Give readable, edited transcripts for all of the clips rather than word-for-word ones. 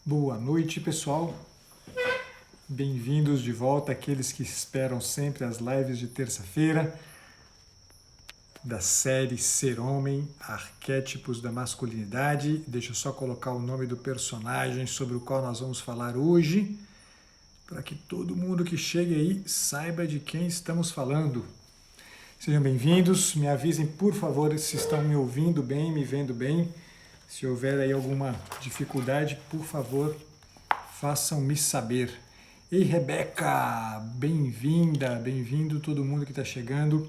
Boa noite, pessoal. Bem-vindos de volta àqueles que esperam sempre as lives de terça-feira da série Ser Homem, Arquétipos da Masculinidade. Deixa eu só colocar o nome do personagem sobre o qual nós vamos falar hoje, para que todo mundo que chegue aí saiba de quem estamos falando. Sejam bem-vindos. Me avisem, por favor, se estão me ouvindo bem, me vendo bem. Se houver aí alguma dificuldade, por favor, façam-me saber. Ei, Rebeca, bem-vinda, bem-vindo todo mundo que está chegando.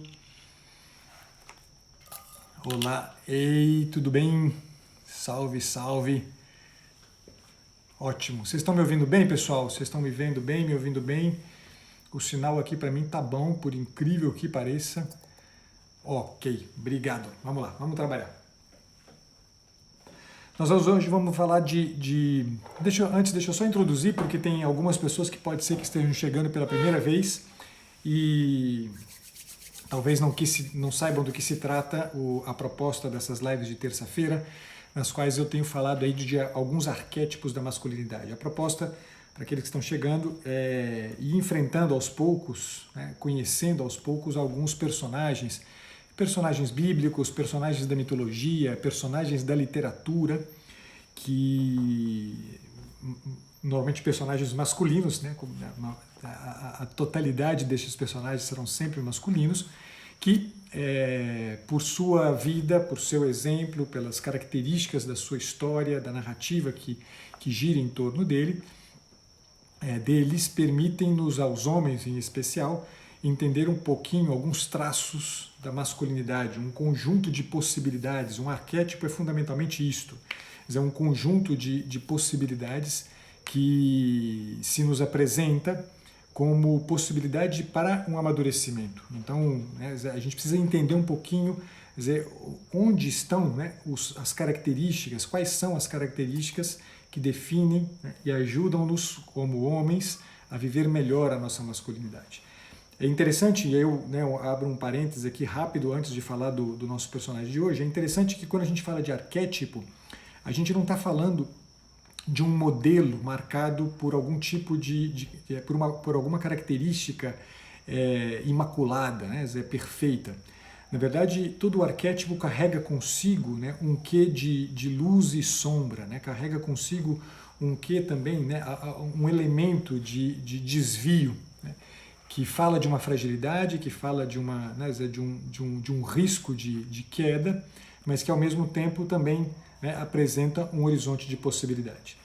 Olá, ei, tudo bem? Salve, salve. Ótimo. Vocês estão me ouvindo bem, pessoal? Vocês estão me vendo bem, me ouvindo bem? O sinal aqui para mim tá bom, por incrível que pareça. Ok, obrigado. Vamos lá, vamos trabalhar. Nós hoje vamos falar deixa eu só introduzir, porque tem algumas pessoas que pode ser que estejam chegando pela primeira vez e talvez não saibam do que se trata a proposta dessas lives de terça-feira, nas quais eu tenho falado aí de alguns arquétipos da masculinidade. A proposta, para aqueles que estão chegando, é ir enfrentando aos poucos, né, conhecendo aos poucos alguns personagens bíblicos, personagens da mitologia, personagens da literatura, que normalmente personagens masculinos, né? A totalidade destes personagens serão sempre masculinos, que por sua vida, por seu exemplo, pelas características da sua história, da narrativa que gira em torno deles, permitem-nos, aos homens em especial, entender um pouquinho alguns traços da masculinidade, um conjunto de possibilidades. Um arquétipo é fundamentalmente isto, é um conjunto de possibilidades que se nos apresenta como possibilidade para um amadurecimento. Então, né, a gente precisa entender um pouquinho, dizer, onde estão, né, as características, quais são as características que definem, né, e ajudam-nos como homens a viver melhor a nossa masculinidade. É interessante, e eu abro um parênteses aqui rápido antes de falar do nosso personagem de hoje, é interessante que quando a gente fala de arquétipo, a gente não está falando de um modelo marcado por algum tipo por alguma característica imaculada, né, perfeita. Na verdade, todo arquétipo carrega consigo, né, um quê de luz e sombra, né, carrega consigo um quê também, né, um elemento de desvio, né, que fala de uma fragilidade, que fala de um risco de queda, mas que ao mesmo tempo também, né, apresenta um horizonte de possibilidade.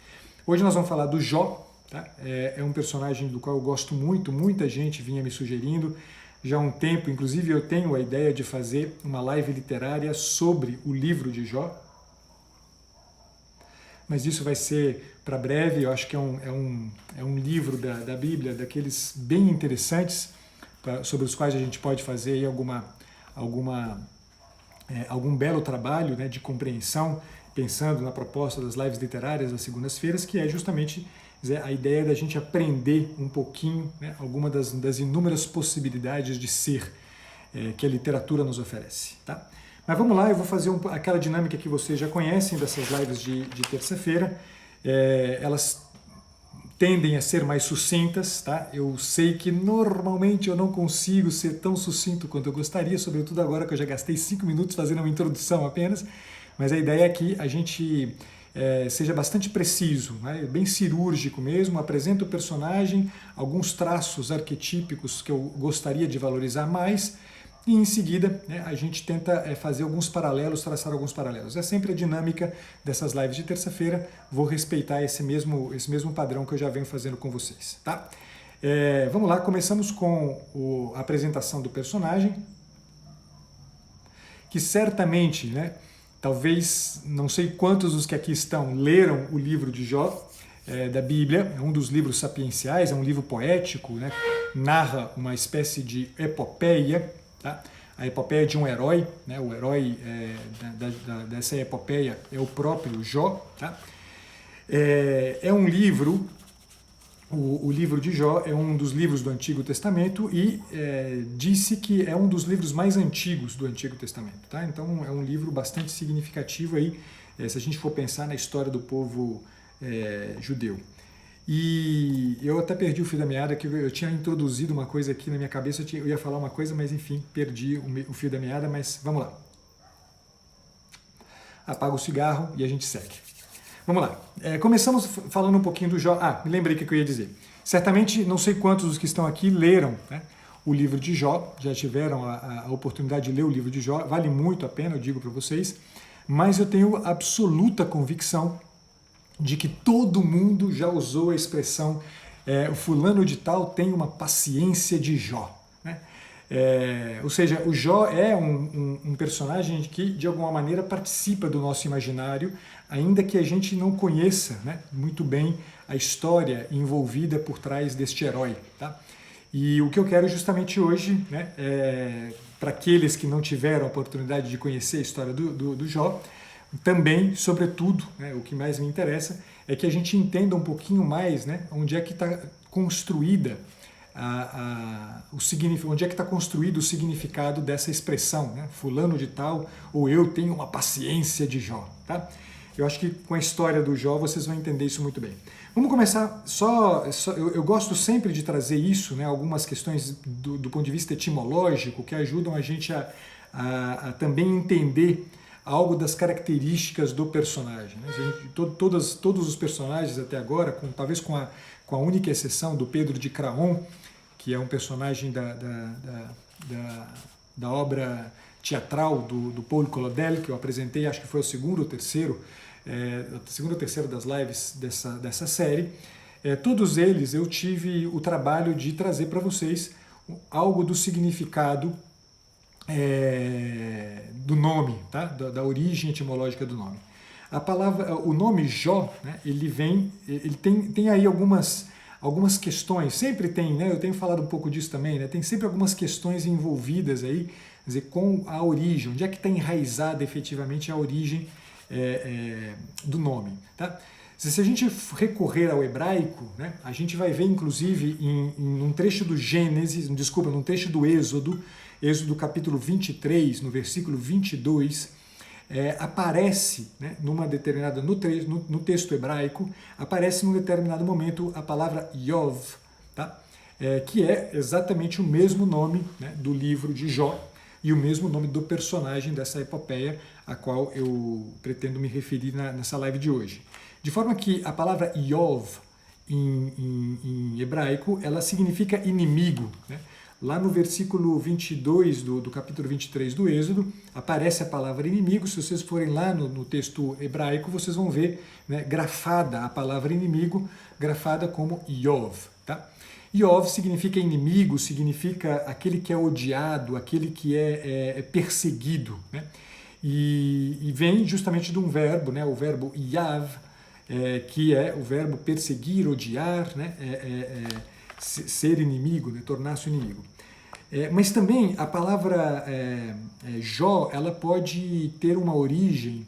Hoje nós vamos falar do Jó, tá? É um personagem do qual eu gosto muito, muita gente vinha me sugerindo já há um tempo, inclusive eu tenho a ideia de fazer uma live literária sobre o livro de Jó, mas isso vai ser para breve. Eu acho que é um livro da Bíblia, daqueles bem interessantes, sobre os quais a gente pode fazer aí algum belo trabalho, né, de compreensão, pensando na proposta das lives literárias das segundas-feiras, que é justamente a ideia da gente aprender um pouquinho, né, alguma das inúmeras possibilidades de ser que a literatura nos oferece. Tá? Mas vamos lá, eu vou fazer aquela dinâmica que vocês já conhecem dessas lives de terça-feira. Elas tendem a ser mais sucintas, tá? Eu sei que normalmente eu não consigo ser tão sucinto quanto eu gostaria, sobretudo agora que eu já gastei 5 minutos fazendo uma introdução apenas, mas a ideia é que a gente seja bastante preciso, né? Bem cirúrgico mesmo, apresenta o personagem, alguns traços arquetípicos que eu gostaria de valorizar mais, e em seguida, né, a gente tenta fazer alguns paralelos, traçar alguns paralelos. É sempre a dinâmica dessas lives de terça-feira. Vou respeitar esse mesmo padrão que eu já venho fazendo com vocês. Tá? Vamos lá, começamos com a apresentação do personagem, que certamente, né, talvez, não sei quantos dos que aqui estão leram o livro de Jó, da Bíblia. É um dos livros sapienciais, é um livro poético, né, narra uma espécie de epopeia. Tá? A epopeia de um herói, né? O herói dessa epopeia é o próprio Jó. Tá? É um livro, o livro de Jó é um dos livros do Antigo Testamento e disse que é um dos livros mais antigos do Antigo Testamento. Tá? Então é um livro bastante significativo aí, se a gente for pensar na história do povo judeu. E eu até perdi o fio da meada, que eu tinha introduzido uma coisa aqui na minha cabeça, eu ia falar uma coisa, mas enfim, perdi o fio da meada, mas vamos lá. Apaga o cigarro e a gente segue. Vamos lá. Começamos falando um pouquinho do Jó. Me lembrei o que eu ia dizer. Certamente, não sei quantos dos que estão aqui leram, né, o livro de Jó, já tiveram a oportunidade de ler o livro de Jó, vale muito a pena, eu digo para vocês, mas eu tenho absoluta convicção de que todo mundo já usou a expressão o fulano de tal tem uma paciência de Jó, né? Ou seja, o Jó é um personagem que de alguma maneira participa do nosso imaginário, ainda que a gente não conheça, né, muito bem a história envolvida por trás deste herói, tá? E o que eu quero justamente hoje, né, para aqueles que não tiveram a oportunidade de conhecer a história do Jó, também, sobretudo, né, o que mais me interessa é que a gente entenda um pouquinho mais, né, onde é que está construída onde é que está construído o significado dessa expressão, né, fulano de tal, ou eu tenho uma paciência de Jó, tá? Eu acho que com a história do Jó vocês vão entender isso muito bem. Vamos começar eu gosto sempre de trazer isso, né, algumas questões do ponto de vista etimológico que ajudam a gente a também entender algo das características do personagem, né? Todos os personagens até agora, talvez com a única exceção do Pedro de Craon, que é um personagem da obra teatral do Paul Claudel, que eu apresentei, acho que foi o segundo ou terceiro das lives dessa série, todos eles eu tive o trabalho de trazer para vocês algo do significado do nome, tá? Da origem etimológica do nome. O nome Jó, né, ele tem aí algumas questões, sempre tem, né? Eu tenho falado um pouco disso também, né? Tem sempre algumas questões envolvidas aí, quer dizer, com a origem, onde é que está enraizada efetivamente a origem do nome, tá? Se a gente recorrer ao hebraico, né, a gente vai ver inclusive num trecho do num trecho do Êxodo capítulo 23, no versículo 22, aparece, né, no texto hebraico, aparece num determinado momento a palavra Yov, tá? Que é exatamente o mesmo nome, né, do livro de Jó e o mesmo nome do personagem dessa epopeia a qual eu pretendo me referir nessa live de hoje. De forma que a palavra Yov em hebraico, ela significa inimigo, né? Lá no versículo 22 do capítulo 23 do Êxodo, aparece a palavra inimigo. Se vocês forem lá no texto hebraico, vocês vão ver, né, grafada a palavra inimigo, grafada como Yov. Tá? Yov significa inimigo, significa aquele que é odiado, aquele que é perseguido. Né? E vem justamente de um verbo, né, o verbo Yav, que é o verbo perseguir, odiar, né, ser inimigo, né, tornar-se inimigo. Mas também a palavra Jó, ela pode ter uma origem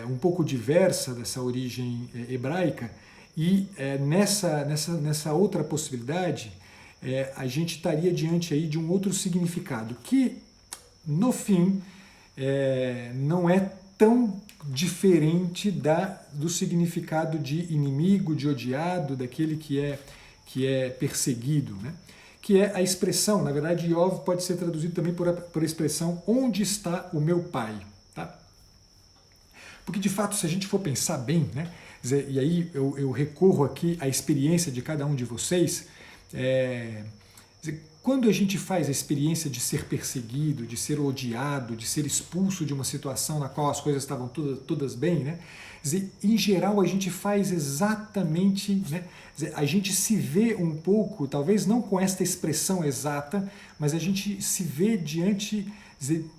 um pouco diversa dessa origem hebraica, e nessa outra possibilidade a gente estaria diante aí de um outro significado, que no fim não é tão diferente do significado de inimigo, de odiado, daquele que é perseguido, né? Que é a expressão, na verdade, Yov pode ser traduzido também por a expressão onde está o meu pai, tá? Porque de fato, se a gente for pensar bem, né, e aí eu recorro aqui à experiência de cada um de vocês, quando a gente faz a experiência de ser perseguido, de ser odiado, de ser expulso de uma situação na qual as coisas estavam todas bem, né? Em geral a gente faz exatamente, né? A gente se vê um pouco, talvez não com esta expressão exata, mas a gente se vê diante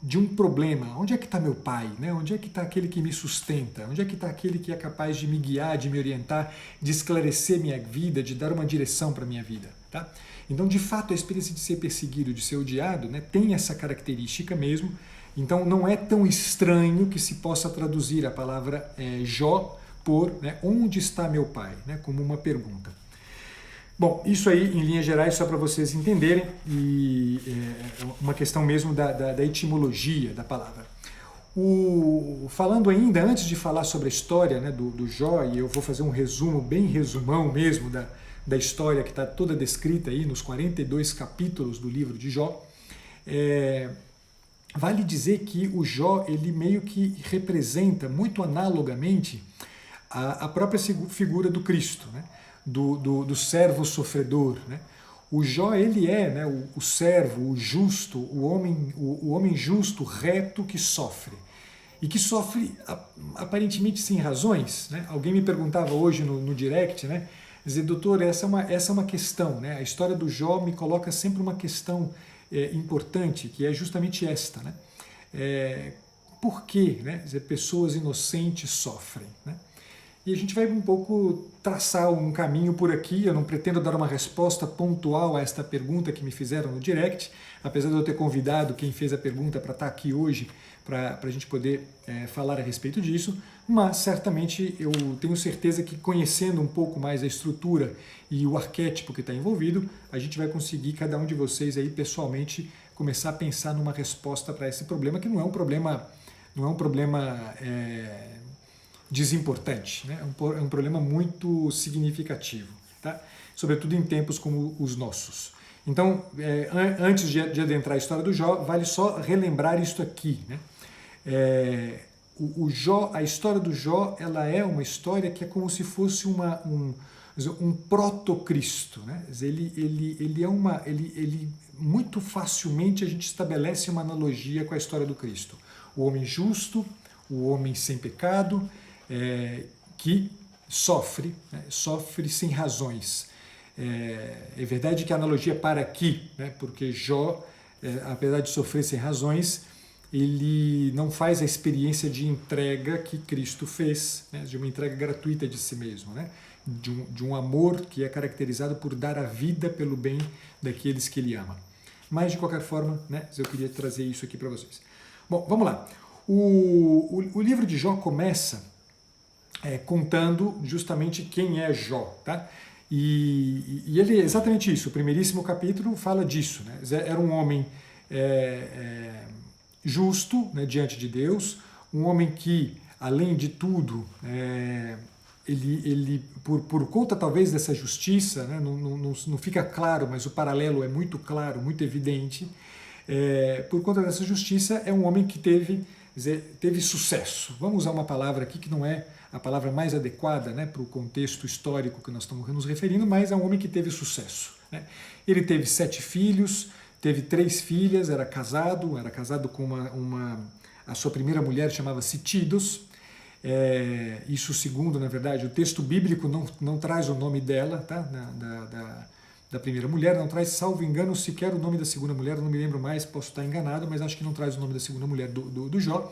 de um problema. Onde é que está meu pai? Né? Onde é que está aquele que me sustenta? Onde é que está aquele que é capaz de me guiar, de me orientar, de esclarecer minha vida, de dar uma direção para a minha vida? Tá? Então, de fato, a experiência de ser perseguido, de ser odiado, né, tem essa característica mesmo. Então, não é tão estranho que se possa traduzir a palavra Jó por, né, onde está meu pai? Né, como uma pergunta. Bom, isso aí, em linhas gerais, só para vocês entenderem, e é uma questão mesmo da etimologia da palavra. Falando ainda, antes de falar sobre a história, né, do Jó, e eu vou fazer um resumo, bem resumão mesmo, da história que está toda descrita aí nos 42 capítulos do livro de Jó, vale dizer que o Jó, ele meio que representa, muito analogamente, a própria figura do Cristo, né? do servo sofredor. Né? O Jó, ele é, né, o servo, o justo, o homem justo, reto, que sofre. E que sofre aparentemente sem razões. Né? Alguém me perguntava hoje no direct, né? Dizer, doutor, essa é uma questão. Né? A história do Jó me coloca sempre uma questão importante, que é justamente esta. Né? Por que, né, dizer, pessoas inocentes sofrem? Né? E a gente vai um pouco traçar um caminho por aqui. Eu não pretendo dar uma resposta pontual a esta pergunta que me fizeram no direct, apesar de eu ter convidado quem fez a pergunta para estar aqui hoje, para a gente poder falar a respeito disso, mas certamente eu tenho certeza que, conhecendo um pouco mais a estrutura e o arquétipo que está envolvido, a gente vai conseguir, cada um de vocês aí pessoalmente, começar a pensar numa resposta para esse problema, que não é um problema desimportante, né? É um problema muito significativo, tá? Sobretudo em tempos como os nossos. Então, antes de adentrar a história do Jó, vale só relembrar isto aqui, né? O Jó, a história do Jó, ela é uma história que é como se fosse um proto-Cristo, né? Ele muito facilmente a gente estabelece uma analogia com a história do Cristo. O homem justo, o homem sem pecado, que sofre, né? Sofre sem razões. É verdade que a analogia para aqui, né? Porque Jó, apesar de sofrer sem razões, ele não faz a experiência de entrega que Cristo fez, né? De uma entrega gratuita de si mesmo, né? De um amor que é caracterizado por dar a vida pelo bem daqueles que ele ama. Mas, de qualquer forma, né, eu queria trazer isso aqui para vocês. Bom, vamos lá. O livro de Jó começa contando justamente quem é Jó, tá? E ele é exatamente isso. O primeiríssimo capítulo fala disso, né? Era um homem justo, né, diante de Deus, um homem que, além de tudo, ele por conta talvez dessa justiça, né, não fica claro, mas o paralelo é muito claro, muito evidente, por conta dessa justiça, é um homem que teve sucesso. Vamos usar uma palavra aqui que não é a palavra mais adequada, né, para o contexto histórico que nós estamos nos referindo, mas é um homem que teve sucesso. Né? Ele teve 7 filhos, teve 3 filhas, era casado com a sua primeira mulher chamava-se Tidos. Isso segundo, na verdade, o texto bíblico não traz o nome dela, tá? Da primeira mulher, não traz, salvo engano, sequer o nome da segunda mulher, não me lembro mais, posso estar enganado, mas acho que não traz o nome da segunda mulher do Jó.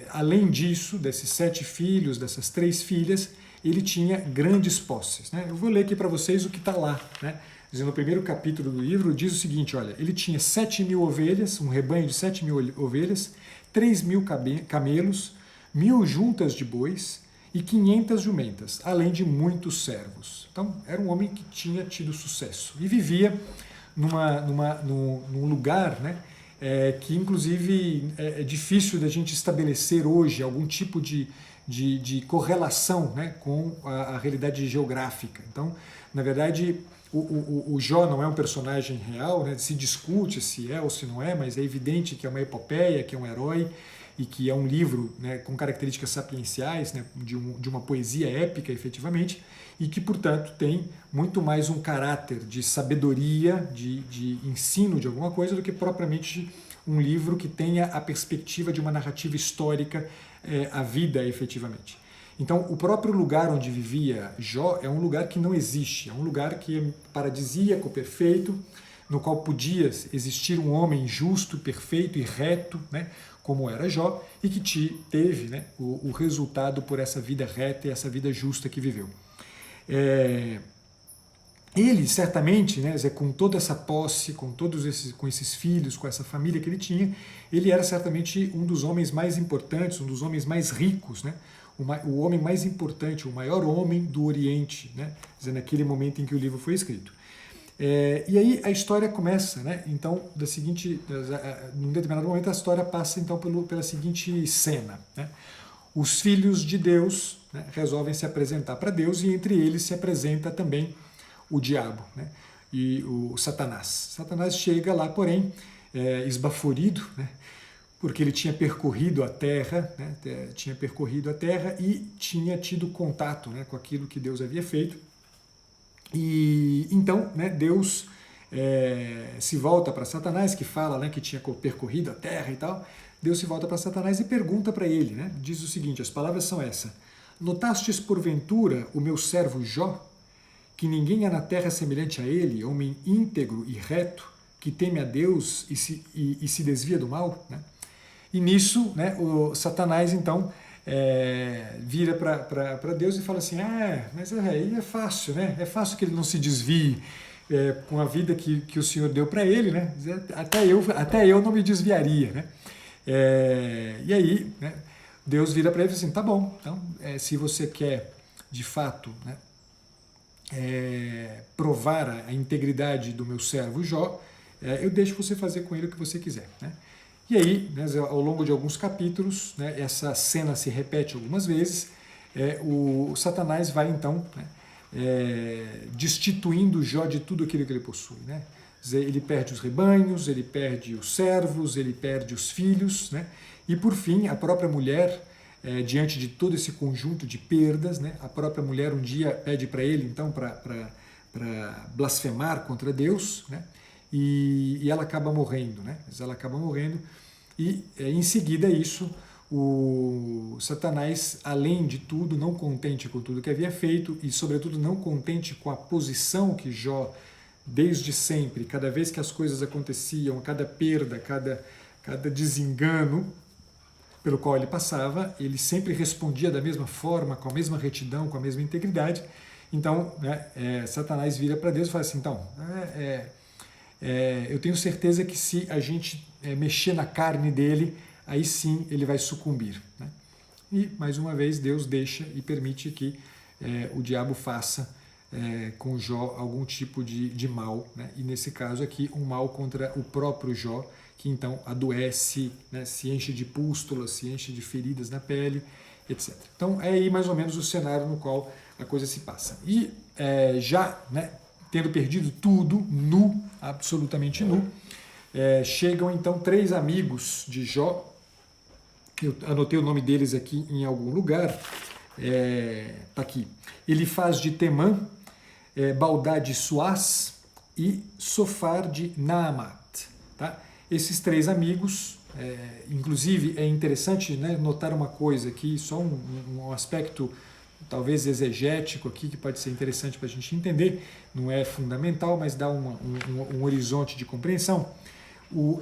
Além disso, desses 7 filhos, dessas 3 filhas, ele tinha grandes posses. Né? Eu vou ler aqui para vocês o que está lá. Né? No primeiro capítulo do livro diz o seguinte, olha, ele tinha 7.000 ovelhas, um rebanho de 7.000 ovelhas, 3.000 camelos, 1.000 juntas de bois e 500 jumentas, além de muitos servos. Então, era um homem que tinha tido sucesso e vivia num lugar, né, que, inclusive, é difícil da gente estabelecer hoje algum tipo de correlação, né, com a realidade geográfica. Então, na verdade, o Jó não é um personagem real, né? Se discute se é ou se não é, mas é evidente que é uma epopeia, que é um herói e que é um livro, né, com características sapienciais, né, de uma poesia épica, efetivamente, e que, portanto, tem muito mais um caráter de sabedoria, de ensino de alguma coisa, do que propriamente um livro que tenha a perspectiva de uma narrativa histórica, a vida, efetivamente. Então, o próprio lugar onde vivia Jó é um lugar que não existe, é um lugar que é paradisíaco, perfeito, no qual podia existir um homem justo, perfeito e reto, né, como era Jó, e que teve, né, o resultado por essa vida reta e essa vida justa que viveu. Ele, certamente, né, com toda essa posse, com esses filhos, com essa família que ele tinha, ele era certamente um dos homens mais importantes, um dos homens mais ricos, né, o homem mais importante, o maior homem do Oriente, né, naquele momento em que o livro foi escrito. E aí a história começa, né? Então, num determinado momento a história passa então pela seguinte cena, né? Os filhos de Deus, né, resolvem se apresentar para Deus, e entre eles se apresenta também o diabo, né? E o Satanás. Satanás chega lá, porém, esbaforido, né? Porque ele tinha percorrido a Terra, né? Tinha percorrido a Terra e tinha tido contato, né, com aquilo que Deus havia feito. E então, né, Deus se volta para Satanás, que fala, né, que tinha percorrido a Terra e tal. Deus se volta para Satanás e pergunta para ele, né? Diz o seguinte, as palavras são essas: notastes porventura o meu servo Jó, que ninguém há na terra semelhante a ele, homem íntegro e reto, que teme a Deus e se desvia do mal, né? E nisso, né, o Satanás então vira para Deus e fala assim, mas aí é fácil, né? É fácil que ele não se desvie com a vida que o Senhor deu para ele, né? Até eu não me desviaria, né? E aí, né, Deus vira para ele e fala assim, tá bom, então se você quer de fato, né, provar a integridade do meu servo Jó, eu deixo você fazer com ele o que você quiser, né? E aí, né, ao longo de alguns capítulos, né, essa cena se repete algumas vezes, o Satanás vai então, né, destituindo Jó de tudo aquilo que ele possui, né? Ele perde os rebanhos, ele perde os servos, ele perde os filhos, né? E por fim, a própria mulher, diante de todo esse conjunto de perdas, né? A própria mulher um dia pede para ele, então, para blasfemar contra Deus, né? E ela acaba morrendo, né? Ela acaba morrendo e em seguida isso, o Satanás, além de tudo, não contente com tudo que havia feito e sobretudo não contente com a posição que Jó desde sempre, cada vez que as coisas aconteciam, cada perda, cada desengano pelo qual ele passava, ele sempre respondia da mesma forma, com a mesma retidão, com a mesma integridade. Então, né, Satanás vira para Deus e fala assim, então, eu tenho certeza que se a gente mexer na carne dele, aí sim ele vai sucumbir, né? E, mais uma vez, Deus deixa e permite que o diabo faça com Jó algum tipo de mal, né? E nesse caso aqui, um mal contra o próprio Jó, que então adoece, né? Se enche de pústulas, se enche de feridas na pele, etc. Então é aí mais ou menos o cenário no qual a coisa se passa. E já, né, tendo perdido tudo, nu, absolutamente nu, chegam então 3 amigos de Jó. Eu anotei o nome deles aqui em algum lugar. Tá aqui. Elifaz de Temã, Baldad de Suás e Sofar de Naamat. Tá? Esses 3 amigos, inclusive é interessante, né, notar uma coisa aqui, só um aspecto talvez exegético aqui, que pode ser interessante para a gente entender, não é fundamental, mas dá um horizonte de compreensão.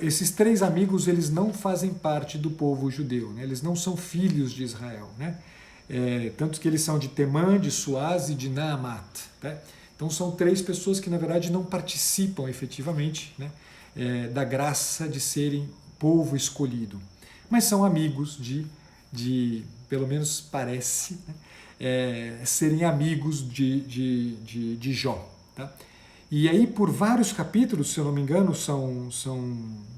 Esses 3 amigos, eles não fazem parte do povo judeu, né? Eles não são filhos de Israel, né? Tanto que eles são de Temã, de Suás e de Naamat, tá? Então são 3 pessoas que na verdade não participam efetivamente, né, da graça de serem povo escolhido, mas são amigos pelo menos parece, né, serem amigos de Jó, tá? E aí por vários capítulos, se eu não me engano, são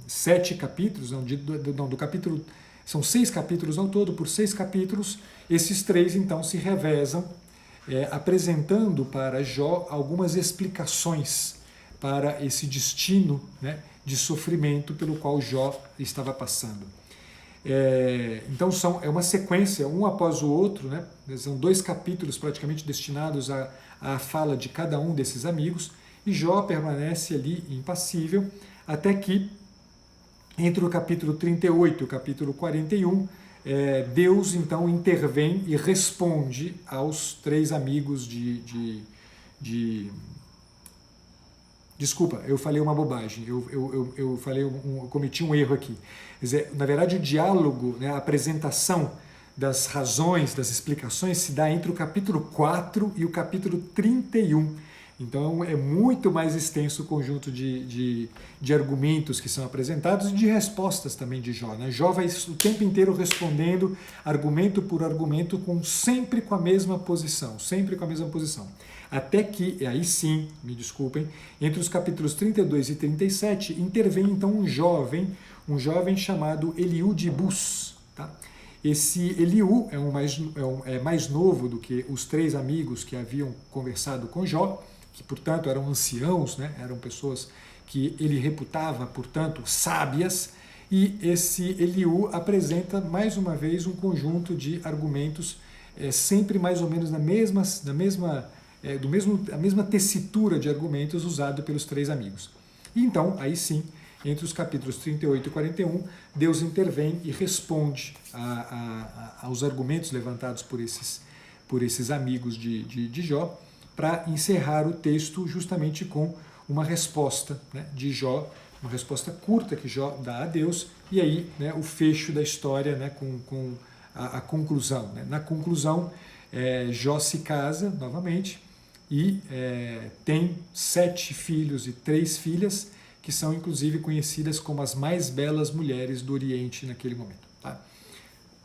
7 capítulos, do capítulo, são 6 capítulos ao todo, por 6 capítulos, esses 3 então se revezam, apresentando para Jó algumas explicações para esse destino, né, de sofrimento pelo qual Jó estava passando. Então é uma sequência, um após o outro, né? São 2 capítulos praticamente destinados à fala de cada um desses amigos, e Jó permanece ali impassível, até que entre o capítulo 38 e o capítulo 41, Deus então intervém e responde aos 3 amigos Desculpa, eu falei uma bobagem, eu cometi um erro aqui. Quer dizer, na verdade, o diálogo, né, a apresentação das razões, das explicações, se dá entre o capítulo 4 e o capítulo 31. Então é muito mais extenso o conjunto de argumentos que são apresentados e de respostas também de Jó, né? Jó vai o tempo inteiro respondendo argumento por argumento, sempre com a mesma posição, sempre com a mesma posição. Até que, aí sim, me desculpem, entre os capítulos 32 e 37, intervém então um jovem chamado Eliú de Bus. Tá? Esse Eliú é mais novo do que os 3 amigos que haviam conversado com Jó, que portanto eram anciãos, né? Eram pessoas que ele reputava, portanto, sábias, e esse Eliú apresenta mais uma vez um conjunto de argumentos sempre mais ou menos a mesma tessitura de argumentos usado pelos 3 amigos. E então, aí sim, entre os capítulos 38 e 41, Deus intervém e responde aos argumentos levantados por esses amigos de Jó, para encerrar o texto justamente com uma resposta, né, de Jó, uma resposta curta que Jó dá a Deus, e aí, né, o fecho da história, né, com a conclusão. Né? Na conclusão, Jó se casa novamente e tem 7 filhos e 3 filhas, que são inclusive conhecidas como as mais belas mulheres do Oriente naquele momento. Tá?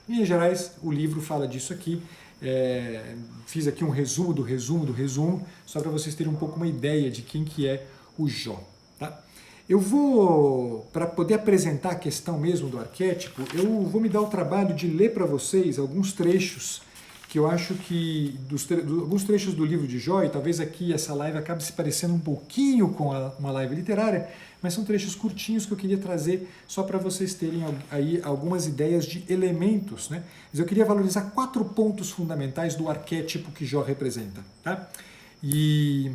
Em linhas gerais, o livro fala disso aqui. Fiz aqui um resumo do resumo, só para vocês terem um pouco uma ideia de quem que é o Jó. Tá? Eu vou, para poder apresentar a questão mesmo do arquétipo, eu vou me dar o trabalho de ler para vocês alguns trechos que eu acho que, alguns trechos do livro de Jó, e talvez aqui essa live acabe se parecendo um pouquinho com uma live literária, mas são trechos curtinhos que eu queria trazer só para vocês terem aí algumas ideias de elementos, né? Mas eu queria valorizar 4 pontos fundamentais do arquétipo que Jó representa, tá? E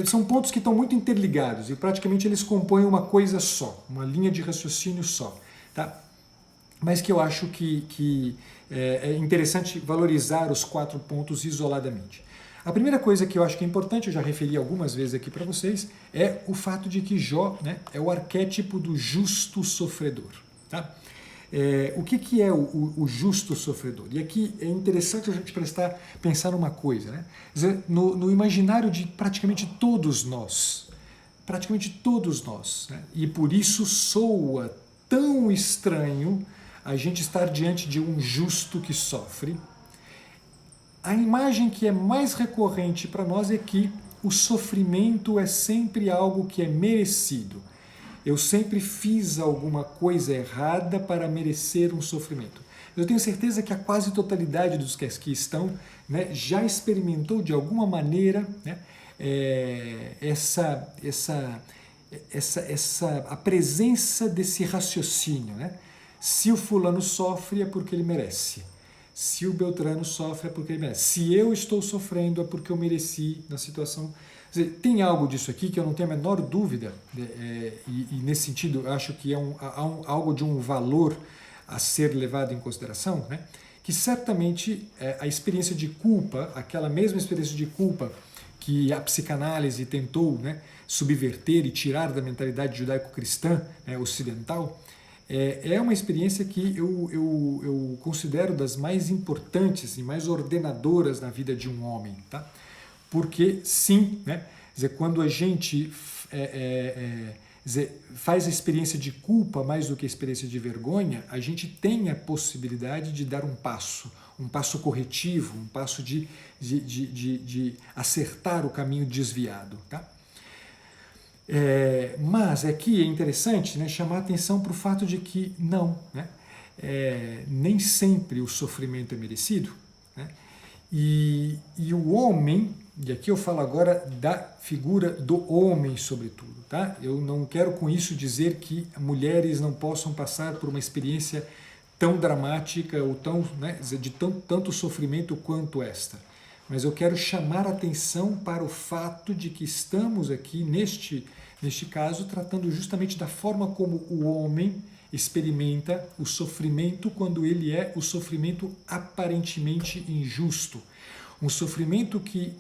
são pontos que estão muito interligados e praticamente eles compõem uma coisa só, uma linha de raciocínio só, tá? Mas que eu acho que é interessante valorizar os 4 pontos isoladamente. A primeira coisa que eu acho que é importante, eu já referi algumas vezes aqui para vocês, é o fato de que Jó, né, é o arquétipo do justo sofredor. Tá? O que é o justo sofredor? E aqui é interessante a gente pensar numa coisa. Né? No imaginário de praticamente todos nós, né? E por isso soa tão estranho a gente estar diante de um justo que sofre. A imagem que é mais recorrente para nós é que o sofrimento é sempre algo que é merecido. Eu sempre fiz alguma coisa errada para merecer um sofrimento. Eu tenho certeza que a quase totalidade dos que aqui estão, né, já experimentou de alguma maneira, né, a presença desse raciocínio. Né? Se o fulano sofre é porque ele merece. Se o Beltrano sofre é porque ele merece. Se eu estou sofrendo é porque eu mereci na situação. Quer dizer, tem algo disso aqui que eu não tenho a menor dúvida, e nesse sentido eu acho que algo de um valor a ser levado em consideração, né? Que certamente a experiência de culpa, aquela mesma experiência de culpa que a psicanálise tentou, né, subverter e tirar da mentalidade judaico-cristã, né, ocidental, é uma experiência que eu considero das mais importantes e mais ordenadoras na vida de um homem. Tá? Porque, sim, né, quando a gente faz a experiência de culpa mais do que a experiência de vergonha, a gente tem a possibilidade de dar um passo corretivo, um passo de acertar o caminho desviado. Tá? Mas aqui é interessante, né, chamar a atenção para o fato de que não, né, nem sempre o sofrimento é merecido. Né, e o homem, e aqui eu falo agora da figura do homem sobretudo, tá? Eu não quero com isso dizer que mulheres não possam passar por uma experiência tão dramática ou de tanto sofrimento quanto esta. Mas eu quero chamar a atenção para o fato de que estamos aqui, neste caso, tratando justamente da forma como o homem experimenta o sofrimento quando ele é o sofrimento aparentemente injusto. Um sofrimento que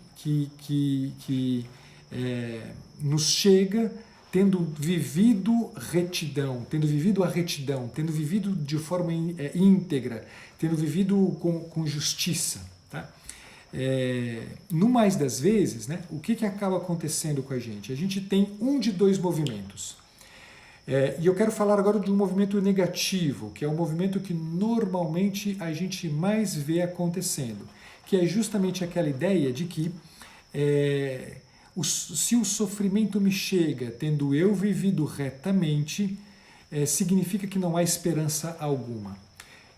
nos chega tendo vivido retidão, tendo vivido a retidão, tendo vivido de forma íntegra, tendo vivido com justiça. Tá? No mais das vezes, né, o que acaba acontecendo com a gente? A gente tem um de 2 movimentos. E eu quero falar agora de um movimento negativo, que é o movimento que normalmente a gente mais vê acontecendo, que é justamente aquela ideia de que se o sofrimento me chega tendo eu vivido retamente, significa que não há esperança alguma.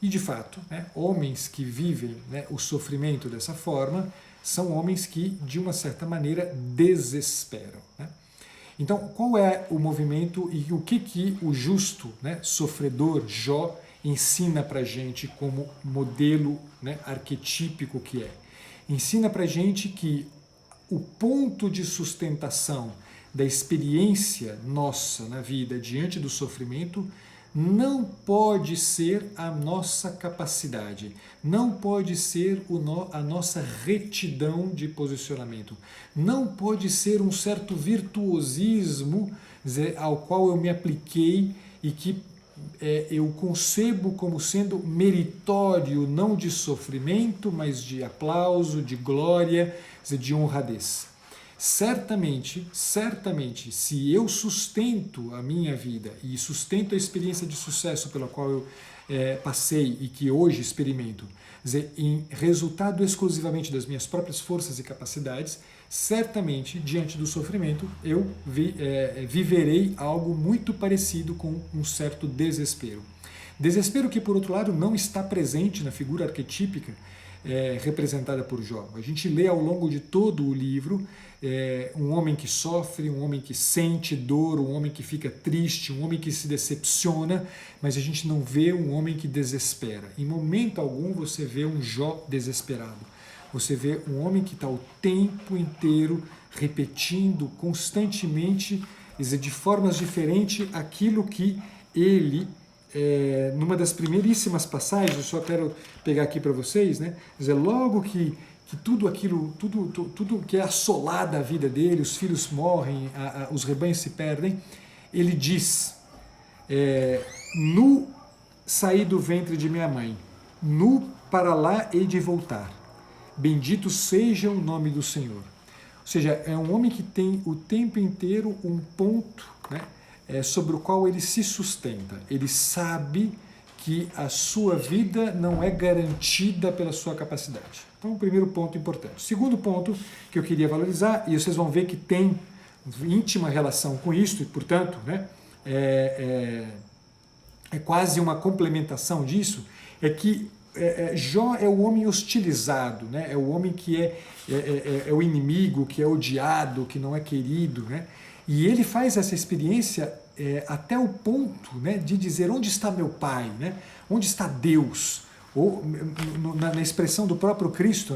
E de fato, homens que vivem o sofrimento dessa forma são homens que, de uma certa maneira, desesperam. Então, qual é o movimento e o que o justo sofredor Jó ensina para a gente como modelo arquetípico que é? Ensina para a gente que o ponto de sustentação da experiência nossa na vida diante do sofrimento não pode ser a nossa capacidade, não pode ser a nossa retidão de posicionamento, não pode ser um certo virtuosismo ao qual eu me apliquei e que eu concebo como sendo meritório, não de sofrimento, mas de aplauso, de glória, de honradez. Certamente, se eu sustento a minha vida e sustento a experiência de sucesso pela qual eu passei e que hoje experimento, em resultado exclusivamente das minhas próprias forças e capacidades, certamente, diante do sofrimento, eu viverei algo muito parecido com um certo desespero. Desespero que, por outro lado, não está presente na figura arquetípica representada por Jó. A gente lê ao longo de todo o livro um homem que sofre, um homem que sente dor, um homem que fica triste, um homem que se decepciona, mas a gente não vê um homem que desespera. Em momento algum você vê um Jó desesperado. Você vê um homem que está o tempo inteiro repetindo constantemente, de formas diferentes, aquilo que ele, numa das primeiríssimas passagens, eu só quero pegar aqui para vocês, logo que tudo aquilo, tudo que é assolada a vida dele, os filhos morrem, os rebanhos se perdem, ele diz, nu saí do ventre de minha mãe, nu para lá hei de voltar. Bendito seja o nome do Senhor. Ou seja, é um homem que tem o tempo inteiro um ponto sobre o qual ele se sustenta. Ele sabe que a sua vida não é garantida pela sua capacidade. Então, o primeiro ponto importante. O segundo ponto que eu queria valorizar, e vocês vão ver que tem íntima relação com isso, e, portanto, é quase uma complementação disso, é que Jó é o homem hostilizado, é o homem que é o inimigo, que é odiado, que não é querido, e ele faz essa experiência até o ponto de dizer onde está meu Pai, onde está Deus, ou na expressão do próprio Cristo,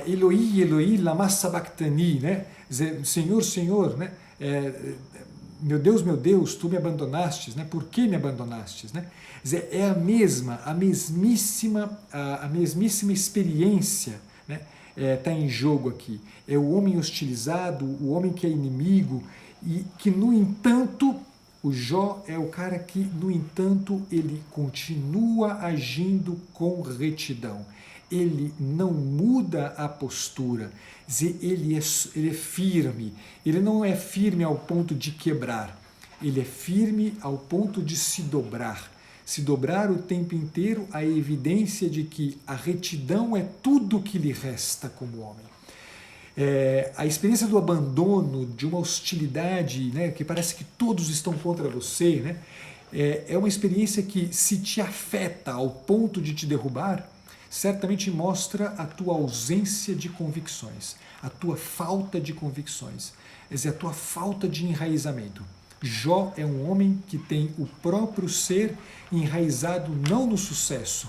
Eloi, Eloi, lama sabachthani, dizer, Senhor, Senhor, meu Deus, tu me abandonastes, por que me abandonastes? Dizer, é a mesmíssima experiência está em jogo aqui. É o homem hostilizado, o homem que é inimigo, e que, no entanto, o Jó é o cara que, no entanto, ele continua agindo com retidão. Ele não muda a postura, ele é firme. Ele não é firme ao ponto de quebrar, ele é firme ao ponto de se dobrar. Se dobrar o tempo inteiro à evidência de que a retidão é tudo que lhe resta como homem. A experiência do abandono, de uma hostilidade, que parece que todos estão contra você, é uma experiência que, se te afeta ao ponto de te derrubar, certamente mostra a tua ausência de convicções, a tua falta de convicções, quer dizer, a tua falta de enraizamento. Jó é um homem que tem o próprio ser enraizado não no sucesso,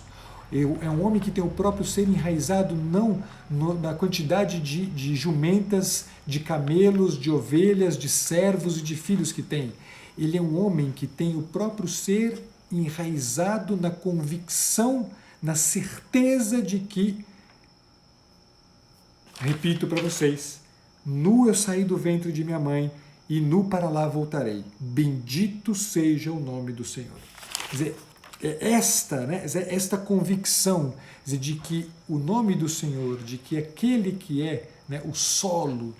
é um homem que tem o próprio ser enraizado não na quantidade de jumentas, de camelos, de ovelhas, de servos e de filhos que tem. Ele é um homem que tem o próprio ser enraizado na convicção, na certeza de que, repito para vocês, nu eu saí do ventre de minha mãe e nu para lá voltarei. Bendito seja o nome do Senhor. Quer dizer, esta convicção de que o nome do Senhor, de que aquele que é o solo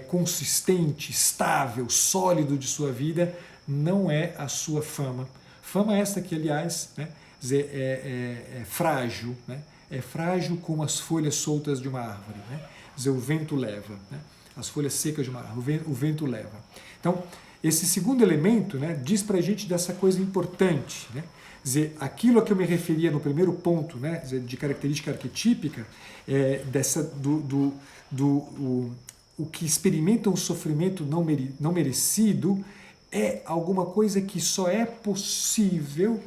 consistente, estável, sólido de sua vida, não é a sua fama. Fama esta que, aliás, é frágil, é frágil como as folhas soltas de uma árvore. dizer, o vento leva, né? As folhas secas de uma árvore, o vento leva. Então, esse segundo elemento, né, diz para a gente dessa coisa importante, né? Quer dizer, aquilo a que eu me referia no primeiro ponto, né, de característica arquetípica, o que experimenta um sofrimento não merecido é alguma coisa que só é possível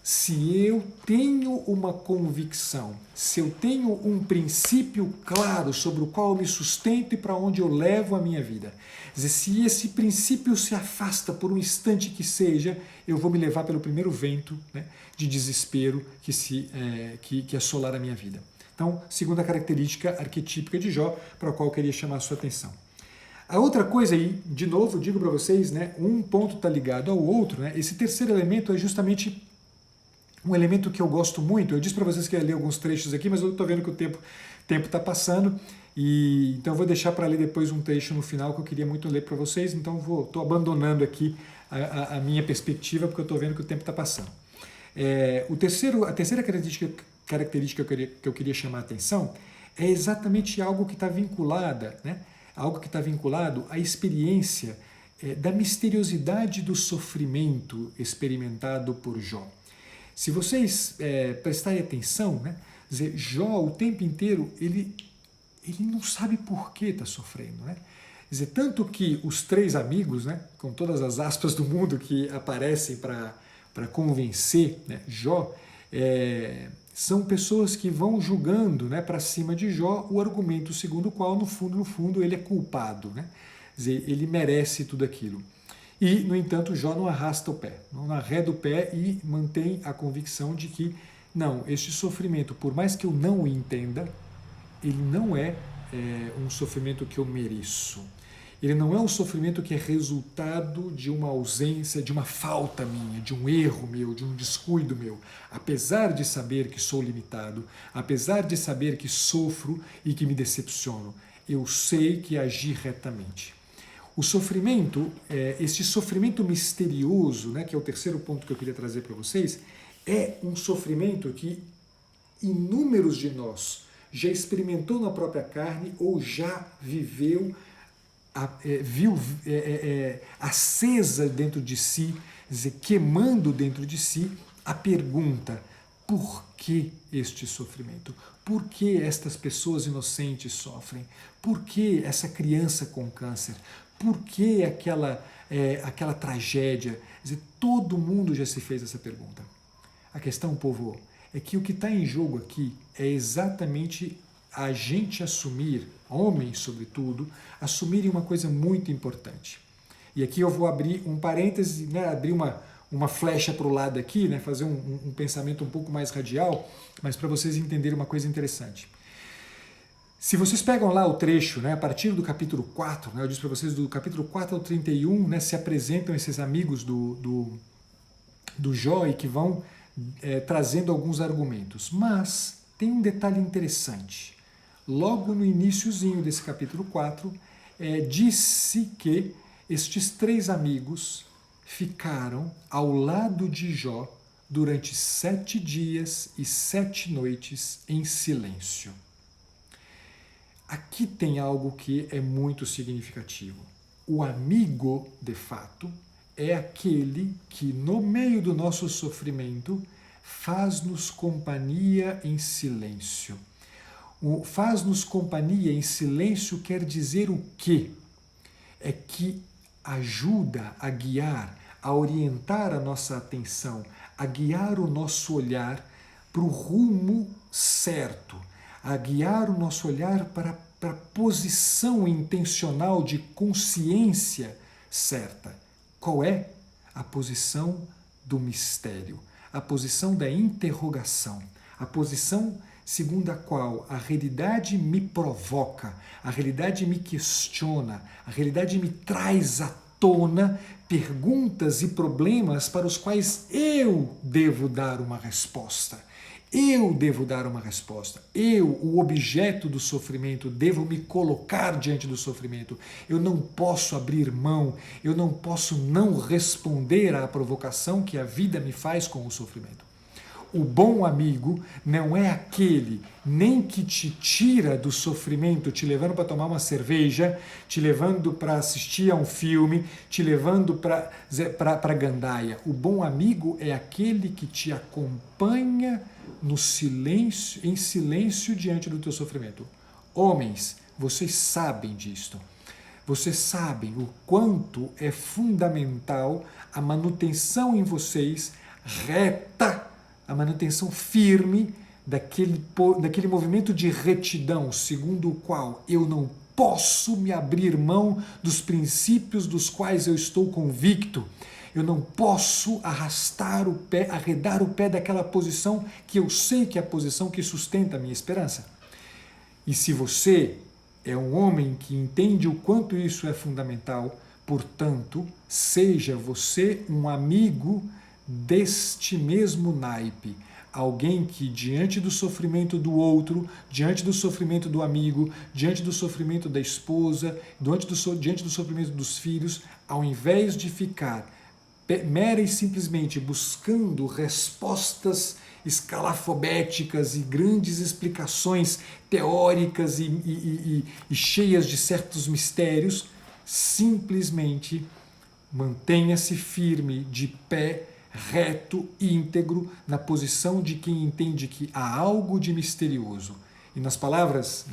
se eu tenho uma convicção, se eu tenho um princípio claro sobre o qual eu me sustento e para onde eu levo a minha vida. Quer dizer, se esse princípio se afasta por um instante que seja, eu vou me levar pelo primeiro vento, né, de desespero que assolar a minha vida. Então, segunda característica arquetípica de Jó, para a qual eu queria chamar a sua atenção. A outra coisa aí, de novo, eu digo para vocês, né, um ponto está ligado ao outro, né, esse terceiro elemento é justamente um elemento que eu gosto muito. Eu disse para vocês que ia ler alguns trechos aqui, mas eu estou vendo que o tempo está passando, e então eu vou deixar para ler depois um trecho no final que eu queria muito ler para vocês, então estou abandonando aqui a minha perspectiva, porque eu estou vendo que o tempo está passando. A terceira característica que eu queria chamar a atenção é exatamente algo que está vinculado à experiência da misteriosidade do sofrimento experimentado por Jó. Se vocês prestarem atenção, né, dizer, Jó o tempo inteiro ele não sabe por que está sofrendo, né? Quer dizer, tanto que os três amigos, né, com todas as aspas do mundo que aparecem para convencer, né, Jó, são pessoas que vão julgando, né, para cima de Jó o argumento segundo o qual, no fundo, ele é culpado, né? Quer dizer, ele merece tudo aquilo. E, no entanto, Jó não arrasta o pé, não arreda o pé e mantém a convicção de que, não, este sofrimento, por mais que eu não o entenda, ele não é um sofrimento que eu mereço. Ele não é um sofrimento que é resultado de uma ausência, de uma falta minha, de um erro meu, de um descuido meu. Apesar de saber que sou limitado, apesar de saber que sofro e que me decepciono, eu sei que agi retamente. O sofrimento, esse sofrimento misterioso, né, que é o terceiro ponto que eu queria trazer para vocês, é um sofrimento que inúmeros de nós já experimentou na própria carne ou já viu acesa dentro de si, dizer, queimando dentro de si a pergunta: por que este sofrimento? Por que estas pessoas inocentes sofrem? Por que essa criança com câncer? Por que aquela tragédia? Quer dizer, todo mundo já se fez essa pergunta. A questão, povo, é que o que está em jogo aqui é exatamente a gente assumir, homens sobretudo, assumirem uma coisa muito importante. E aqui eu vou abrir um parêntese, né, abrir uma flecha para o lado aqui, né, fazer um pensamento um pouco mais radial, mas para vocês entenderem uma coisa interessante. Se vocês pegam lá o trecho, né, a partir do capítulo 4, né, eu disse para vocês, do capítulo 4 ao 31, né, se apresentam esses amigos do Jó e que vão trazendo alguns argumentos. Mas tem um detalhe interessante. Logo no iniciozinho desse capítulo 4, disse que estes três amigos ficaram ao lado de Jó durante 7 dias e 7 noites em silêncio. Aqui tem algo que é muito significativo. O amigo, de fato, é aquele que, no meio do nosso sofrimento, faz-nos companhia em silêncio. O faz-nos companhia em silêncio quer dizer o quê? É que ajuda a guiar, a orientar a nossa atenção, a guiar o nosso olhar para o rumo certo, a guiar o nosso olhar para a posição intencional de consciência certa. Qual é? A posição do mistério, a posição da interrogação, a posição segundo a qual a realidade me provoca, a realidade me questiona, a realidade me traz à tona perguntas e problemas para os quais eu devo dar uma resposta. Eu devo dar uma resposta. Eu, o objeto do sofrimento, devo me colocar diante do sofrimento. Eu não posso abrir mão, eu não posso não responder à provocação que a vida me faz com o sofrimento. O bom amigo não é aquele nem que te tira do sofrimento, te levando para tomar uma cerveja, te levando para assistir a um filme, te levando para gandaia. O bom amigo é aquele que te acompanha no silêncio, em silêncio diante do teu sofrimento. Homens, vocês sabem disto. Vocês sabem o quanto é fundamental a manutenção em vocês reta, a manutenção firme daquele movimento de retidão, segundo o qual eu não posso me abrir mão dos princípios dos quais eu estou convicto. Eu não posso arrastar o pé, arredar o pé daquela posição que eu sei que é a posição que sustenta a minha esperança. E se você é um homem que entende o quanto isso é fundamental, portanto, seja você um amigo deste mesmo naipe. Alguém que, diante do sofrimento do outro, diante do sofrimento do amigo, diante do sofrimento da esposa, diante do sofrimento dos filhos, ao invés de ficar mera e simplesmente buscando respostas escalafobéticas e grandes explicações teóricas e cheias de certos mistérios, simplesmente mantenha-se firme, de pé, reto, íntegro, na posição de quem entende que há algo de misterioso. E nas palavras,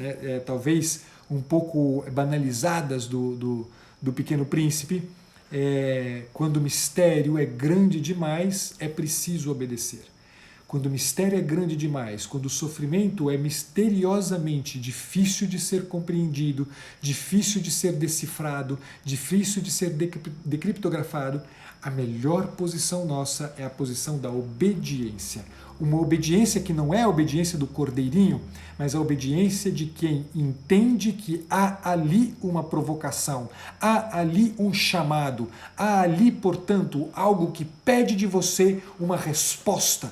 talvez um pouco banalizadas do Pequeno Príncipe, quando o mistério é grande demais, é preciso obedecer. Quando o mistério é grande demais, quando o sofrimento é misteriosamente difícil de ser compreendido, difícil de ser decifrado, difícil de ser decriptografado, a melhor posição nossa é a posição da obediência. Uma obediência que não é a obediência do cordeirinho, mas a obediência de quem entende que há ali uma provocação, há ali um chamado, há ali, portanto, algo que pede de você uma resposta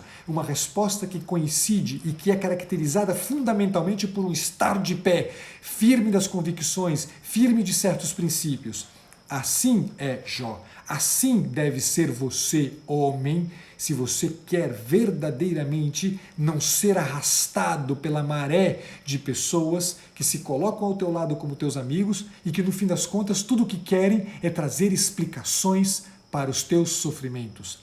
que coincide e que é caracterizada fundamentalmente por um estar de pé, firme das convicções, firme de certos princípios. Assim é Jó. Assim deve ser você, homem, se você quer verdadeiramente não ser arrastado pela maré de pessoas que se colocam ao teu lado como teus amigos e que, no fim das contas, tudo o que querem é trazer explicações para os teus sofrimentos.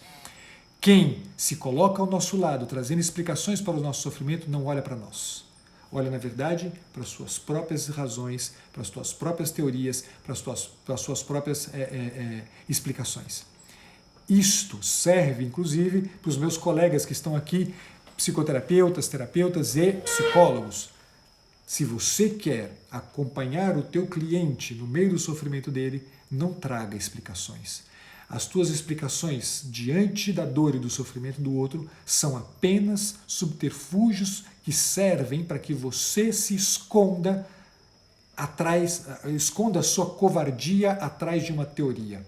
Quem se coloca ao nosso lado trazendo explicações para o nosso sofrimento não olha para nós. Olha, na verdade, para as suas próprias razões, para as suas próprias teorias, para as suas próprias explicações. Isto serve, inclusive, para os meus colegas que estão aqui, psicoterapeutas, terapeutas e psicólogos. Se você quer acompanhar o teu cliente no meio do sofrimento dele, não traga explicações. As tuas explicações diante da dor e do sofrimento do outro são apenas subterfúgios que servem para que você se esconda a sua covardia atrás de uma teoria.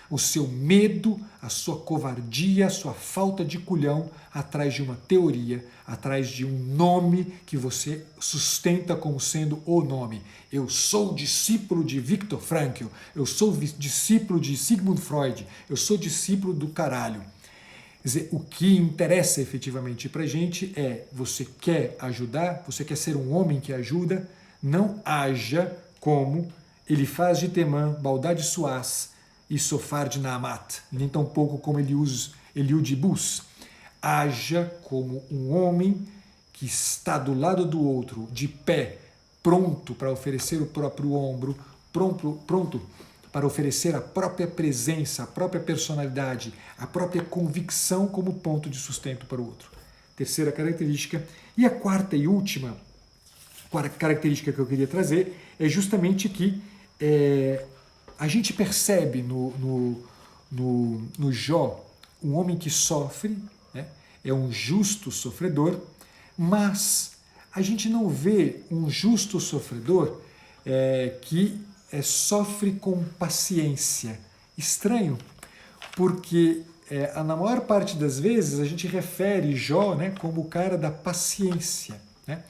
O seu medo, a sua covardia, a sua falta de culhão atrás de uma teoria, atrás de um nome que você sustenta como sendo o nome. Eu sou discípulo de Viktor Frankl, eu sou discípulo de Sigmund Freud, eu sou discípulo do caralho. Quer dizer, o que interessa efetivamente para a gente é: você quer ajudar, você quer ser um homem que ajuda, não haja como Elifaz de Temã, Baldad Suaz e Sofar de Naamat, nem tampouco como Eliud Bus. Haja como um homem que está do lado do outro, de pé, pronto para oferecer o próprio ombro, pronto para oferecer a própria presença, a própria personalidade, a própria convicção como ponto de sustento para o outro. Terceira característica. E a quarta e última característica que eu queria trazer é justamente que a gente percebe no Jó um homem que sofre, né? É um justo sofredor, mas a gente não vê um justo sofredor que sofre com paciência. Estranho, porque na maior parte das vezes a gente refere Jó, né, como o cara da paciência, né?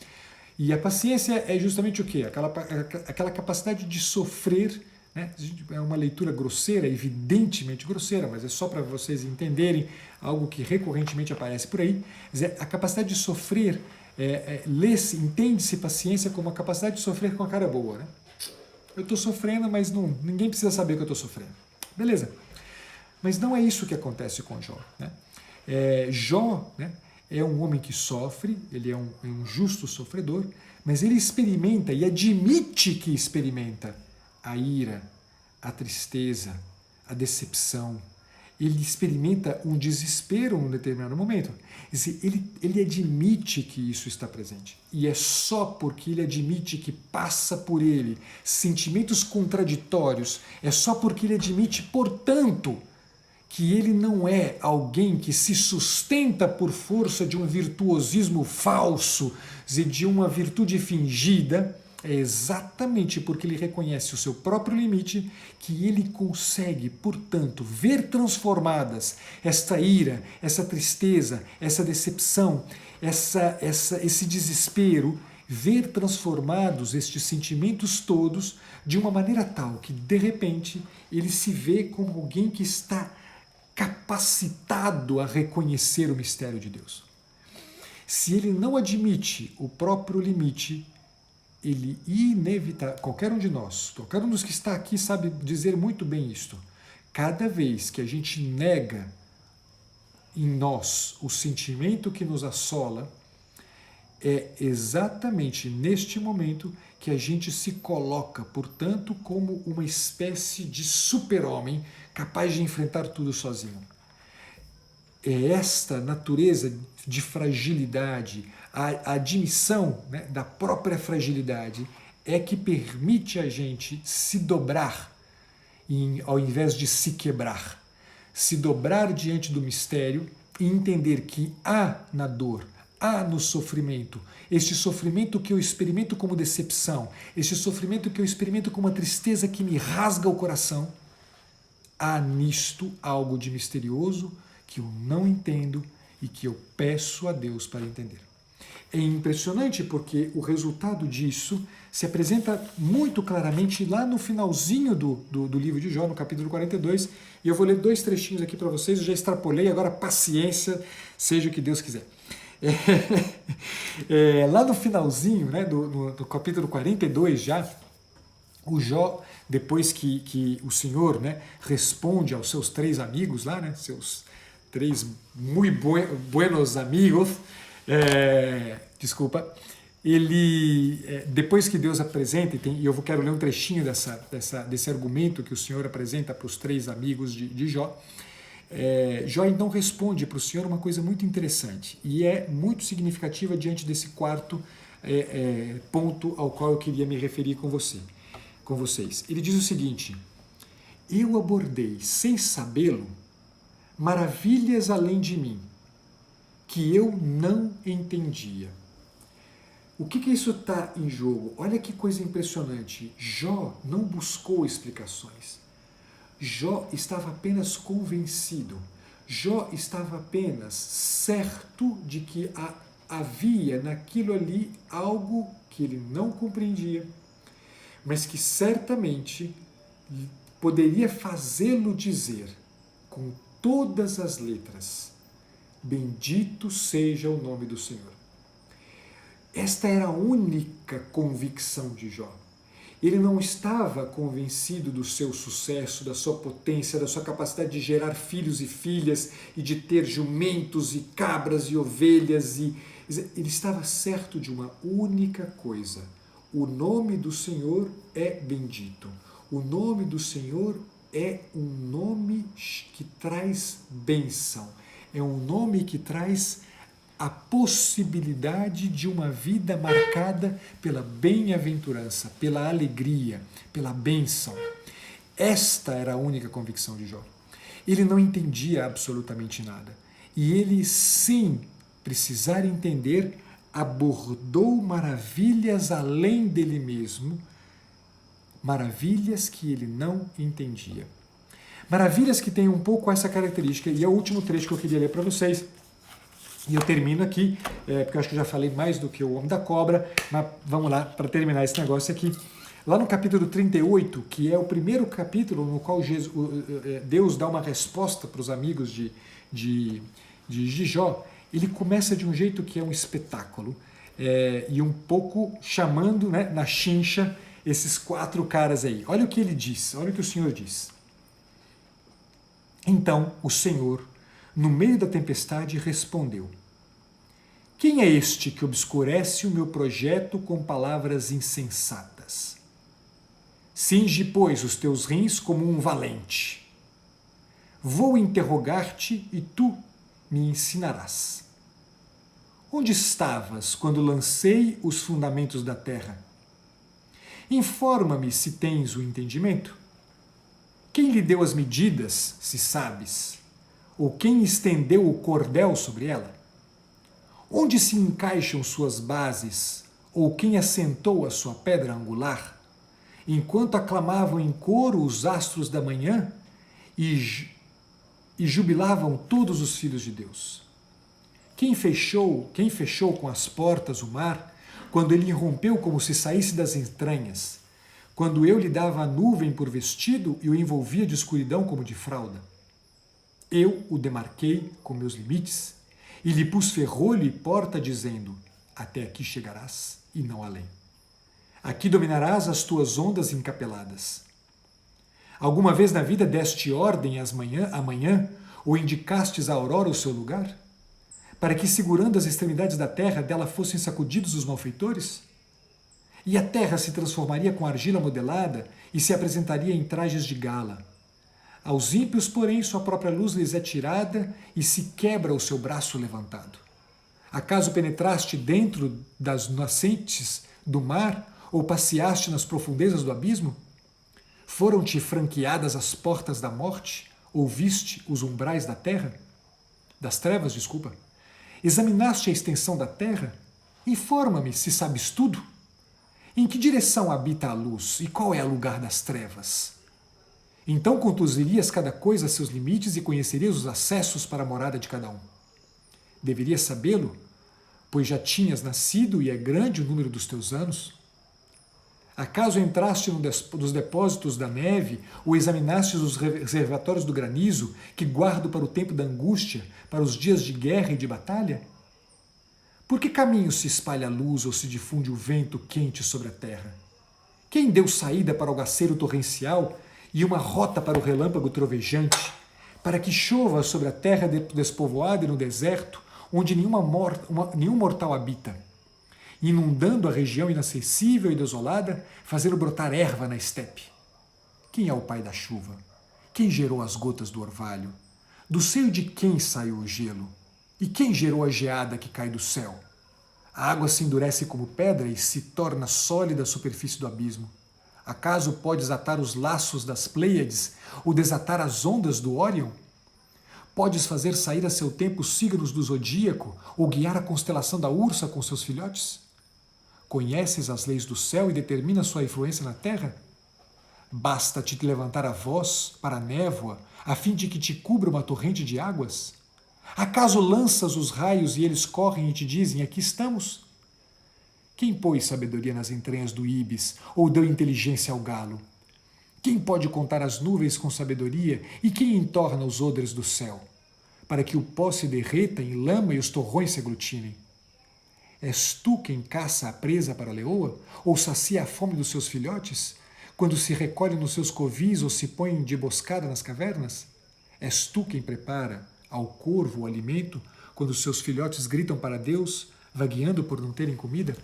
E a paciência é justamente o quê? Aquela capacidade de sofrer né? É uma leitura grosseira, evidentemente grosseira, mas é só para vocês entenderem algo que recorrentemente aparece por aí. Quer dizer, a capacidade de sofrer, lê-se, entende-se paciência como a capacidade de sofrer com a cara boa, né? Eu estou sofrendo, mas ninguém precisa saber que eu estou sofrendo. Beleza. Mas não é isso que acontece com Jó, né? Jó, né, é um homem que sofre, ele é um justo sofredor, mas ele experimenta e admite que experimenta a ira, a tristeza, a decepção. Ele experimenta um desespero em um determinado momento. Quer dizer, ele admite que isso está presente. E é só porque ele admite que passa por ele sentimentos contraditórios, é só porque ele admite, portanto, que ele não é alguém que se sustenta por força de um virtuosismo falso, de uma virtude fingida. É exatamente porque ele reconhece o seu próprio limite que ele consegue, portanto, ver transformadas esta ira, essa tristeza, essa decepção, esse desespero, ver transformados estes sentimentos todos de uma maneira tal que, de repente, ele se vê como alguém que está capacitado a reconhecer o mistério de Deus. Se ele não admite o próprio limite, ele inevitavelmente, qualquer um de nós, qualquer um dos que está aqui sabe dizer muito bem isto, cada vez que a gente nega em nós o sentimento que nos assola, é exatamente neste momento que a gente se coloca, portanto, como uma espécie de super-homem capaz de enfrentar tudo sozinho. É esta natureza de fragilidade, a admissão, né, da própria fragilidade, é que permite a gente se dobrar ao invés de se quebrar. Se dobrar diante do mistério e entender que há na dor, há no sofrimento, este sofrimento que eu experimento como decepção, este sofrimento que eu experimento como uma tristeza que me rasga o coração, há nisto algo de misterioso que eu não entendo e que eu peço a Deus para entender. É impressionante porque o resultado disso se apresenta muito claramente lá no finalzinho do livro de Jó, no capítulo 42, e eu vou ler 2 trechinhos aqui para vocês, eu já extrapolei, agora paciência, seja o que Deus quiser. Lá no finalzinho, né, do capítulo 42 já, o Jó, depois que o Senhor, né, responde aos seus 3 amigos lá, né, seus 3 muito buenos amigos, depois que Deus apresenta, e eu quero ler um trechinho desse argumento que o Senhor apresenta para os 3 amigos de Jó, Jó então responde para o Senhor uma coisa muito interessante e é muito significativa diante desse quarto ponto ao qual eu queria me referir com vocês. Ele diz o seguinte: eu abordei, sem sabê-lo, maravilhas além de mim, que eu não entendia. O que isso está em jogo? Olha que coisa impressionante. Jó não buscou explicações. Jó estava apenas convencido. Jó estava apenas certo de que havia naquilo ali algo que ele não compreendia, mas que certamente poderia fazê-lo dizer com todas as letras: bendito seja o nome do Senhor. Esta era a única convicção de Jó. Ele não estava convencido do seu sucesso, da sua potência, da sua capacidade de gerar filhos e filhas e de ter jumentos e cabras e ovelhas. Ele estava certo de uma única coisa: o nome do Senhor é bendito. O nome do Senhor é um nome que traz bênção. É um nome que traz a possibilidade de uma vida marcada pela bem-aventurança, pela alegria, pela bênção. Esta era a única convicção de Jó. Ele não entendia absolutamente nada. E ele, sem precisar entender, abordou maravilhas além dele mesmo, maravilhas que ele não entendia. Maravilhas que têm um pouco essa característica, e é o último trecho que eu queria ler para vocês. E eu termino aqui, porque eu acho que eu já falei mais do que o Homem da Cobra, mas vamos lá para terminar esse negócio aqui. Lá no capítulo 38, que é o primeiro capítulo no qual Deus dá uma resposta para os amigos de Jó, ele começa de um jeito que é um espetáculo, e um pouco chamando, né, na chincha esses 4 caras aí. Olha o que ele diz, olha o que o Senhor diz. Então o Senhor, no meio da tempestade, respondeu: quem é este que obscurece o meu projeto com palavras insensatas? Cinge, pois, os teus rins como um valente. Vou interrogar-te e tu me ensinarás. Onde estavas quando lancei os fundamentos da terra? Informa-me se tens o entendimento. Quem lhe deu as medidas, se sabes? Ou quem estendeu o cordel sobre ela? Onde se encaixam suas bases? Ou quem assentou a sua pedra angular? Enquanto aclamavam em coro os astros da manhã e jubilavam todos os filhos de Deus. Quem fechou com as portas o mar, quando ele irrompeu como se saísse das entranhas, quando eu lhe dava a nuvem por vestido e o envolvia de escuridão como de fralda? Eu o demarquei com meus limites e lhe pus ferrolho e porta, dizendo: até aqui chegarás e não além. Aqui dominarás as tuas ondas encapeladas. Alguma vez na vida deste ordem amanhã, ou indicastes à aurora o seu lugar? Para que, segurando as extremidades da terra, dela fossem sacudidos os malfeitores? E a terra se transformaria com argila modelada e se apresentaria em trajes de gala. Aos ímpios, porém, sua própria luz lhes é tirada e se quebra o seu braço levantado. Acaso penetraste dentro das nascentes do mar ou passeaste nas profundezas do abismo? Foram-te franqueadas as portas da morte? Ou viste os umbrais da terra? Das trevas, desculpa. Examinaste a extensão da terra? Informa-me se sabes tudo. Em que direção habita a luz e qual é o lugar das trevas? Então conduzirias cada coisa a seus limites e conhecerias os acessos para a morada de cada um. Deverias sabê-lo, pois já tinhas nascido e é grande o número dos teus anos. Acaso entraste nos depósitos da neve ou examinaste os reservatórios do granizo que guardo para o tempo da angústia, para os dias de guerra e de batalha? Por que caminho se espalha a luz ou se difunde o vento quente sobre a terra? Quem deu saída para o aguaceiro torrencial e uma rota para o relâmpago trovejante, para que chova sobre a terra despovoada e no deserto, onde nenhum mortal habita, inundando a região inacessível e desolada, fazendo brotar erva na estepe? Quem é o pai da chuva? Quem gerou as gotas do orvalho? Do seio de quem saiu o gelo? E quem gerou a geada que cai do céu? A água se endurece como pedra e se torna sólida a superfície do abismo. Acaso podes atar os laços das Pleiades ou desatar as ondas do Órion? Podes fazer sair a seu tempo os signos do zodíaco ou guiar a constelação da Ursa com seus filhotes? Conheces as leis do céu e determinas sua influência na terra? Basta-te levantar a voz para a névoa, a fim de que te cubra uma torrente de águas? Acaso lanças os raios e eles correm e te dizem: aqui estamos? Quem pôs sabedoria nas entranhas do íbis ou deu inteligência ao galo? Quem pode contar as nuvens com sabedoria e quem entorna os odres do céu, para que o pó se derreta em lama e os torrões se aglutinem? És tu quem caça a presa para a leoa ou sacia a fome dos seus filhotes, quando se recolhe nos seus covis ou se põe de emboscada nas cavernas? És tu quem prepara ao corvo o alimento, quando os seus filhotes gritam para Deus, vagueando por não terem comida?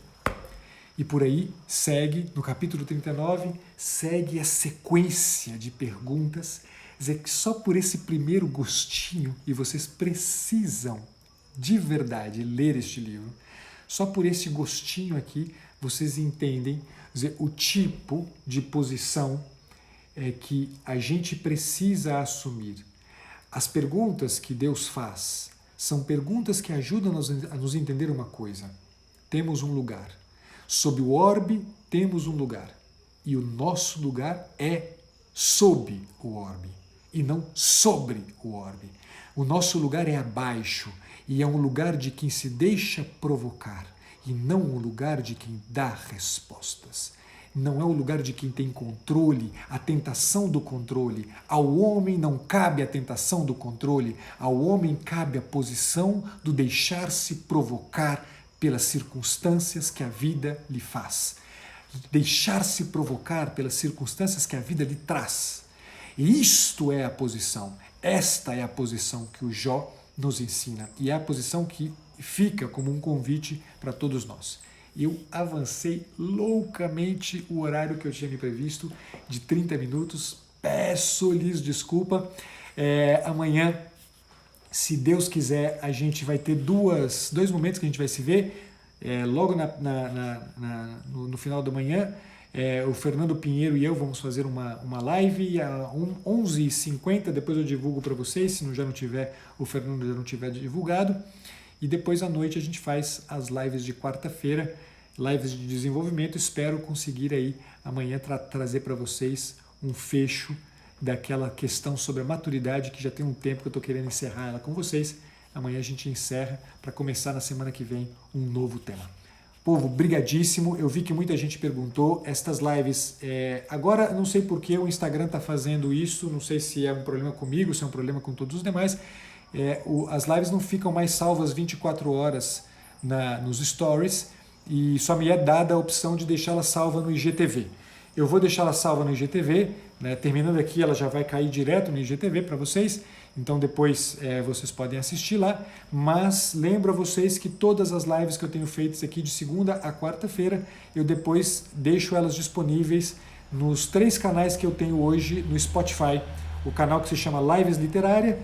E por aí segue, no capítulo 39, segue a sequência de perguntas, dizer que só por esse primeiro gostinho, e vocês precisam de verdade ler este livro, só por esse gostinho aqui vocês entendem, dizer, o tipo de posição que a gente precisa assumir. As perguntas que Deus faz são perguntas que ajudam a nos entender uma coisa. Temos um lugar. Sob o orbe temos um lugar. E o nosso lugar é sob o orbe e não sobre o orbe. O nosso lugar é abaixo e é um lugar de quem se deixa provocar e não um lugar de quem dá respostas. não é o lugar de quem tem controle, a tentação do controle. Ao homem não cabe a tentação do controle, ao homem cabe a posição do deixar-se provocar pelas circunstâncias que a vida lhe faz. Deixar-se provocar pelas circunstâncias que a vida lhe traz. E isto é a posição, esta é a posição que o Jó nos ensina e é a posição que fica como um convite para todos nós. Eu avancei loucamente o horário que eu tinha me previsto de 30 minutos, peço-lhes desculpa. Amanhã, se Deus quiser, a gente vai ter dois momentos que a gente vai se ver, logo no final da manhã. O Fernando Pinheiro e eu vamos fazer uma live às 11h50, depois eu divulgo para vocês, se já não tiver, o Fernando já não tiver divulgado. E depois à noite a gente faz as lives de quarta-feira, lives de desenvolvimento. Espero conseguir aí amanhã trazer para vocês um fecho daquela questão sobre a maturidade, que já tem um tempo que eu estou querendo encerrar ela com vocês. Amanhã a gente encerra para começar na semana que vem um novo tema. Povo, brigadíssimo. Eu vi que muita gente perguntou. Estas lives, agora não sei por que o Instagram está fazendo isso, não sei se é um problema comigo, se é um problema com todos os demais. As lives não ficam mais salvas 24 horas nos stories e só me é dada a opção de deixá-la salva no IGTV. Eu vou deixá-la salva no IGTV, né? Terminando aqui ela já vai cair direto no IGTV para vocês, então depois vocês podem assistir lá, mas lembro a vocês que todas as lives que eu tenho feitas aqui de segunda a quarta-feira, eu depois deixo elas disponíveis nos 3 canais que eu tenho hoje no Spotify, o canal que se chama Lives Literárias,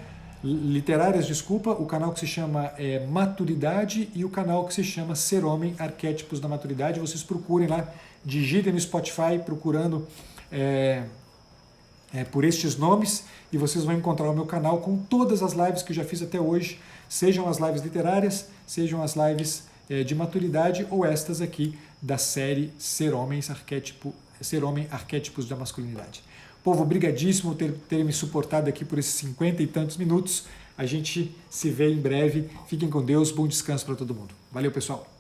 o canal que se chama Maturidade e o canal que se chama Ser Homem, Arquétipos da Maturidade. Vocês procurem lá, digitem no Spotify procurando por estes nomes e vocês vão encontrar o meu canal com todas as lives que eu já fiz até hoje, sejam as lives literárias, sejam as lives de maturidade ou estas aqui da série Ser Homem, Arquétipos da Masculinidade. Povo, brigadíssimo ter me suportado aqui por esses 50 e tantos minutos. A gente se vê em breve. Fiquem com Deus. Bom descanso para todo mundo. Valeu, pessoal.